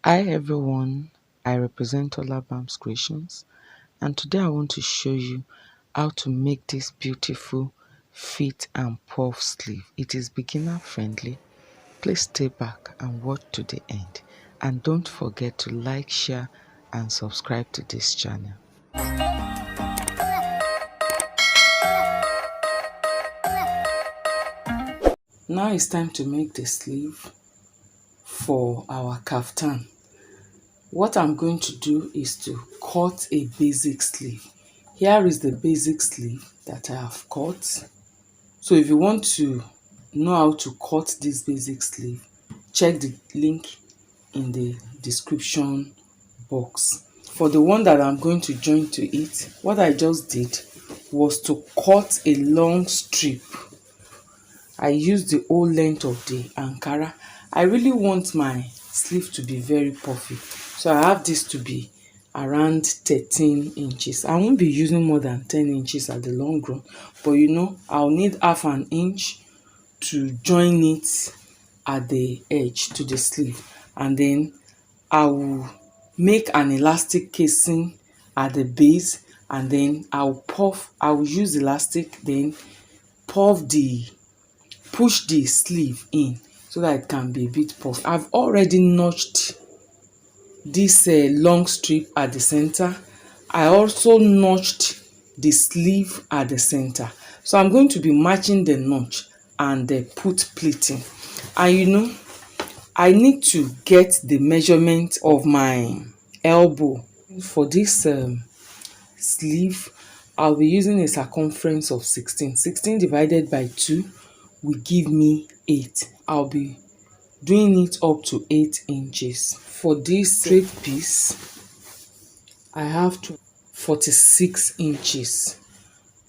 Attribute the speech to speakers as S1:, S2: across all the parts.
S1: Hi everyone, I represent Olabams Creations, and today I want to show you how to make this beautiful fit and puff sleeve. It is beginner friendly. Please stay back and watch to the end, and don't forget to like, share and subscribe to this channel. Now it's time to make the sleeve for our kaftan. What I'm going to do is to cut a basic sleeve. Here is the basic sleeve that I have cut. So if you want to know how to cut this basic sleeve, check the link in the description box. For the one that I'm going to join to it, what I just did was to cut a long strip. I used the whole length of the Ankara. I really want my sleeve to be very puffy, so I have this to be around 13 inches. I won't be using more than 10 inches at the long run, but you know, I'll need half an inch to join it at the edge to the sleeve, and then I will make an elastic casing at the base, and then I will use elastic, then push the sleeve in so that it can be a bit puffed. I've already notched this long strip at the center. I also notched the sleeve at the center. So I'm going to be matching the notch and put pleating. And you know, I need to get the measurement of my elbow. For this sleeve, I'll be using a circumference of 16. 16 divided by 2 will give me 8. I'll be doing it up to 8 inches. For this straight piece, I have to 46 inches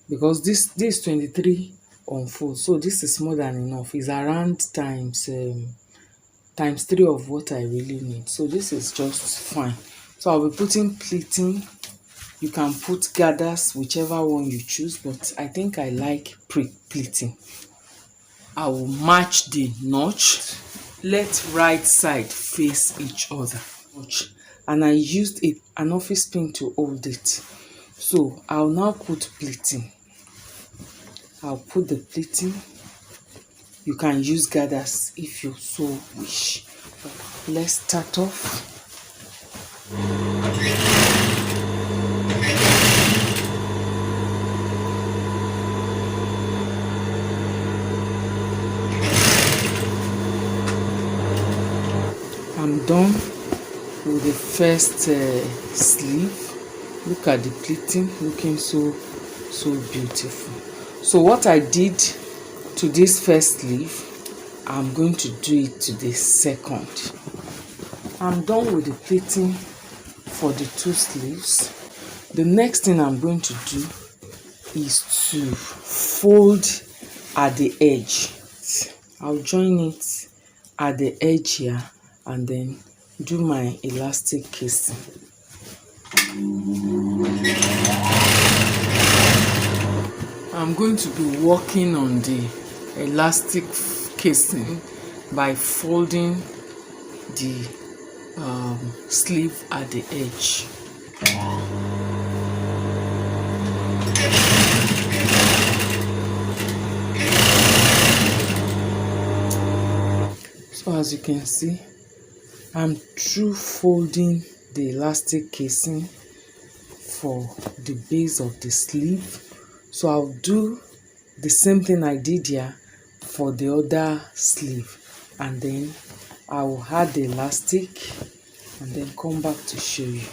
S1: because this is 23 on 4, so this is more than enough. It's around times 3 of what I really need, so this is just fine. So I'll be putting pleating. You can put gathers, whichever one you choose, but I think I like pleating. I will match the notch. Let right side face each other. And I used an office pin to hold it. So I'll now put pleating. I'll put the pleating. You can use gathers if you so wish. Let's start off. I'm done with the first sleeve. Look at the pleating, looking so beautiful. So what I did to this first sleeve, I'm going to do it to the second. I'm done with the pleating for the 2 sleeves. The next thing I'm going to do is to fold at the edge. I'll join it at the edge here and then do my elastic casing. I'm going to be working on the elastic casing by folding the sleeve at the edge. So as you can see, I'm through folding the elastic casing for the base of the sleeve. So I'll do the same thing I did here for the other sleeve, and then I will add the elastic and then come back to show you.